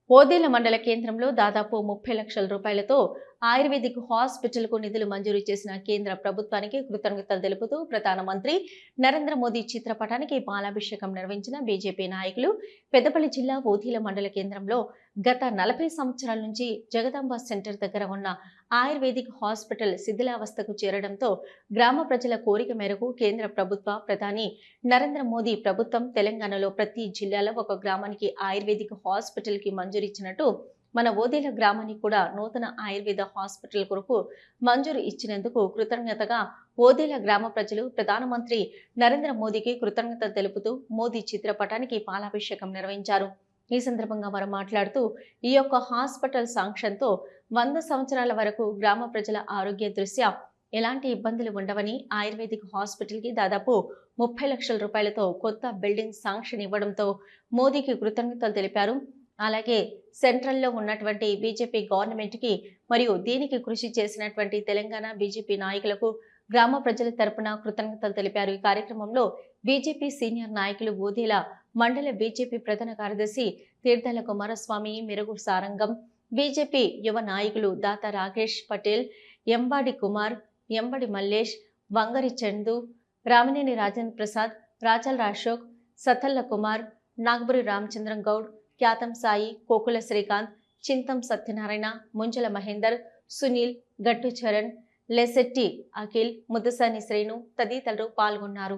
ఓదెల మండల కేంద్రంలో దాదాపు 30 లక్షల రూపాయలతో ఆయుర్వేదిక్ హాస్పిటల్ కు నిధులు మంజూరు చేసిన కేంద్ర ప్రభుత్వానికి కృతజ్ఞతలు తెలుపుతూ ప్రధానమంత్రి నరేంద్ర మోదీ చిత్రపటానికి పాలాభిషేకం నిర్వహించిన బీజేపీ నాయకులు పెద్దపల్లి జిల్లా ఓదెల మండల కేంద్రంలో గత 40 సంవత్సరాల నుంచి జగదాంబ సెంటర్ దగ్గర ఉన్న ఆయుర్వేదిక్ హాస్పిటల్ శిథిలావస్థకు చేరడంతో గ్రామ ప్రజల కోరిక మేరకు కేంద్ర ప్రభుత్వ ప్రధాని నరేంద్ర మోదీ ప్రభుత్వం తెలంగాణలో ప్రతి జిల్లాలో ఒక గ్రామానికి ఆయుర్వేదిక్ హాస్పిటల్ కి మంజూరు ఇచ్చినట్టు మన ఓదెల గ్రామానికి కూడా నూతన ఆయుర్వేద హాస్పిటల్ కొరకు మంజూరు ఇచ్చినందుకు కృతజ్ఞతగా ఓదెల గ్రామ ప్రజలు ప్రధానమంత్రి నరేంద్ర మోదీకి కృతజ్ఞతలు తెలుపుతూ మోదీ చిత్రపటానికి పాలాభిషేకం నిర్వహించారు. ఈ సందర్భంగా వారు మాట్లాడుతూ ఈ యొక్క హాస్పిటల్ శాంక్షన్తో 100 సంవత్సరాల వరకు గ్రామ ప్రజల ఆరోగ్య దృష్ట్యా ఎలాంటి ఇబ్బందులు ఉండవని ఆయుర్వేదిక్ హాస్పిటల్ కి దాదాపు 30 లక్షల రూపాయలతో కొత్త బిల్డింగ్ శాంక్షన్ ఇవ్వడంతో మోదీకి కృతజ్ఞతలు తెలిపారు. అలాగే సెంట్రల్లో ఉన్నటువంటి బీజేపీ గవర్నమెంట్ కి మరియు దీనికి కృషి చేసినటువంటి తెలంగాణ బీజేపీ నాయకులకు గ్రామ ప్రజల తరపున కృతజ్ఞతలు తెలిపారు. ఈ కార్యక్రమంలో బీజేపీ సీనియర్ నాయకులు ఓదెల మండల బీజేపీ ప్రధాన కార్యదర్శి తీర్థల కుమారస్వామి, మెరుగు సారంగం, బీజేపీ యువ నాయకులు దాత రాకేష్ పటేల్, ఎంబాడి కుమార్, ఎంబడి మల్లేష్, వంగరి చందు, రామినేని రాజేంద్ర ప్రసాద్, రాచల్ అశోక్, సతల్ల కుమార్, నాగబురి రామచంద్రం గౌడ్, ఖ్యాతం సాయి, కోకుల శ్రీకాంత్, చింతం సత్యనారాయణ, ముంజల మహేందర్, సునీల్, గట్టు చరణ్, లెసెట్టి అఖిల్, ముద్దసాని శ్రేణు తదితరులు పాల్గొన్నారు.